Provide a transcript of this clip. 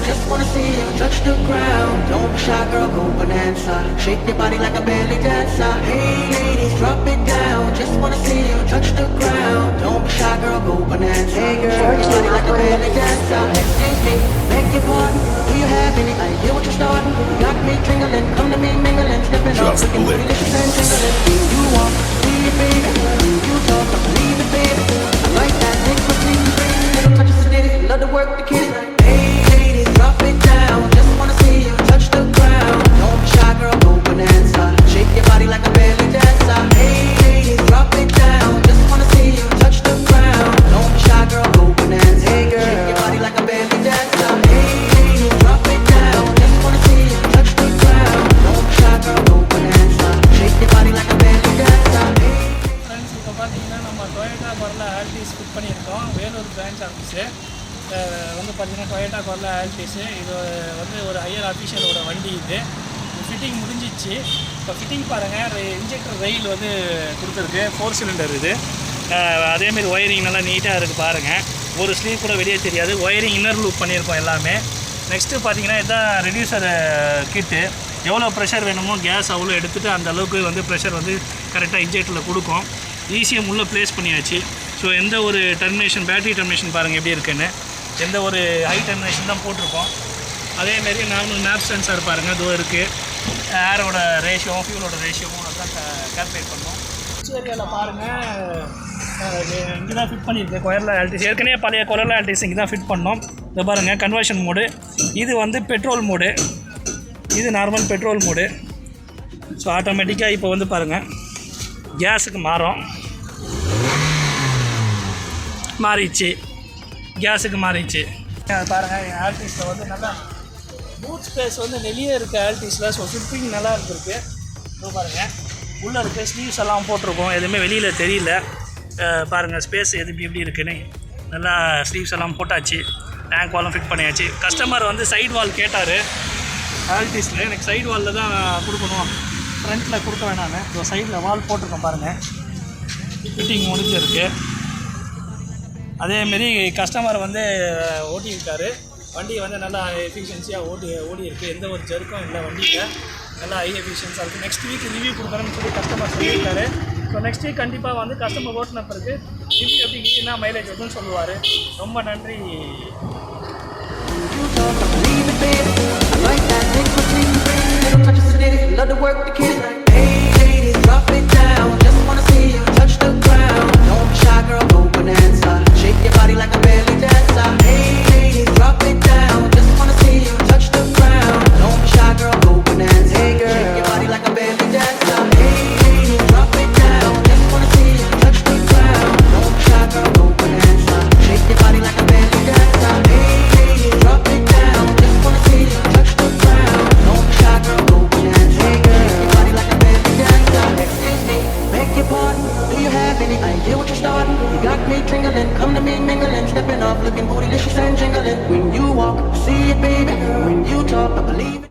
just wanna see you touch the ground. Don't be shy, girl, go bonanza. Shake your body like a belly dancer. Hey ladies, drop it down. Just wanna see you touch the ground. Don't be shy, girl, go bonanza. Hey girl, shake your body like a belly dancer. Excuse me, beg your pardon. Do you have any idea what you're starting? You got me tingling, come to me mingling, stepping up, looking delicious and tingling. When you walk, see it, baby. When you talk, I believe it, baby. I like that thing between the baby. Little touches of ditty, love to work the kitty. Hey ladies, drop it down. Just wanna see you touch the ground. Don't be shy, girl, go bonanza. Shake your body like a belly dancer. Hey ladies, drop it down. Just wanna see you touch the ground. Don't be shy, girl, go bonanza. Hey girl, shake your body like a belly dancer. Hey ladies, drop it down. Just wanna see you touch the ground. Don't be shy, girl, go bonanza. Shake your body like a belly dancer. Friends, இப்போ பார்த்தீங்கன்னா நம்ம Toyota corolla Altis fit பண்ணியிருக்கோம். Vellore branch office வந்து பார்த்தீங்கன்னா Toyota corolla ஆல்டிஸு. இது வந்து ஒரு higher ஆஃபீஷியலோட வண்டி. இது ஃபிட்டிங் முடிஞ்சிச்சு. இப்போ ஃபிட்டிங் பாருங்கள், இன்ஜெக்டர் ரெயில் வந்து கொடுத்துருக்கு. 4 சிலிண்டர் இது. அதேமாரி ஒயரிங் நல்லா நீட்டாக இருக்குது பாருங்கள். ஒரு ஸ்லீவ் கூட வெளியே தெரியாது. ஒயரிங் இன்னர் லூப் பண்ணியிருக்கோம் எல்லாமே. நெக்ஸ்ட்டு பார்த்தீங்கன்னா இதுதான் ரெடியூசர் கிட்டு. எவ்வளோ ப்ரெஷர் வேணுமோ கேஸ் அவ்வளோ எடுத்துகிட்டு அந்த அளவுக்கு வந்து ப்ரெஷர் வந்து கரெக்டாக இன்ஜெக்டரில் கொடுக்கும். ஈஸியாக உள்ளே ப்ளேஸ் பண்ணியாச்சு. ஸோ எந்த ஒரு டெர்மினேஷன், பேட்டரி டெர்மினேஷன் பாருங்கள் எப்படி இருக்குன்னு. எந்த ஒரு ஹை டெர்மினேஷன் தான் போட்டிருக்கோம். அதேமாரி நார்மல் மேப் சென்சார் பாருங்கள், இதோ இருக்குது. ஏரோட ரேஷியோவும் ஃபியூலோட ரேஷியோவும் அதான் கால்குலேட் பண்ணோம். ஏரியாவில் பாருங்கள், இங்கே தான் ஃபிட் பண்ணியிருக்கு கொரோலா ஆல்டிஸ். ஏற்கனவே பழைய கொரோலா ஆல்டிஸ் இங்கே தான் ஃபிட் பண்ணோம். இதை பாருங்கள், கன்வர்ஷன் மோடு. இது வந்து பெட்ரோல் மோடு, இது நார்மல் பெட்ரோல் மோடு. ஸோ ஆட்டோமேட்டிக்காக இப்போ வந்து பாருங்கள் கேஸுக்கு மாறிடுச்சு. கேஸுக்கு மாறிடுச்சு. பாருங்கள், ஆல்டிஸில் வந்து நல்லா பூட் ஸ்பேஸ் வந்து வெளியே இருக்குது ஆல்டிஸில். ஸோ ஃபிட்டிங் நல்லா இருந்திருக்கு. ஸோ பாருங்கள், உள்ளே இருக்க ஸ்லீவ்ஸ் எல்லாம் போட்டிருக்கோம். எதுவுமே வெளியில் தெரியல. பாருங்கள் ஸ்பேஸ் எப்படி இருக்குன்னு. நல்லா ஸ்லீவ்ஸ் எல்லாம் போட்டாச்சு. டேங்க் வாலும் ஃபிட் பண்ணியாச்சு. கஸ்டமர் வந்து சைடு வால் கேட்டார் ஆல்டிஸில். எனக்கு சைடு வாலில் தான் கொடுக்கணும், ஃப்ரண்ட்டில் கொடுக்க வேணான்னு. ஸோ சைடில் வால் போட்டிருக்கோம் பாருங்கள். ஃபிட்டிங் முடிஞ்சிருக்கு. அதேமாரி கஸ்டமர் வந்து ஓட்டியிருக்காரு. வண்டி வந்து நல்லா எஃபிஷியன்சியாக ஓடி இருக்குது. எந்த ஒரு ஜெர்க்கும் இல்லை வண்டியில். நல்லா ஹை எஃபிஷியன்ஸாக இருக்குது. நெக்ஸ்ட் வீக் ரிவ்யூ கொடுக்குறேன்னு சொல்லி கஸ்டமர் சொல்லியிருக்காரு. ஸோ நெக்ஸ்ட் வீக் கண்டிப்பாக வந்து கஸ்டமர் ஓட்டின பிறகு ரிவ்யூ எப்படி என்ன மைலேஜ் வருதுன்னு சொல்லுவார். ரொம்ப நன்றி. Love to work the kitty. Hey ladies, drop it down. Just wanna see you touch the ground. Don't be shy, girl, go bonanza. Shake your body like a belly dancer. Hey ladies, drop it down. Just wanna see you touch the ground. Don't be shy, girl, go bonanza. Hey girl, shake your body like a belly dancer. Hey ladies, drop it down. Just wanna see you touch the ground. Don't be shy, girl, go bonanza. Shake your body like a belly dancer. Hey ladies, drop it down. Just wanna see you touch the ground. Don't be shy, girl, go bonanza. Hey girl, shake your body like a belly dancer. Excuse me, beg your pardon. Do you have any idea what you're starting? You got me tingling, come to me mingling, stepping off, looking bootylicious and jingling. When you walk, see it, baby. When you talk, I believe it.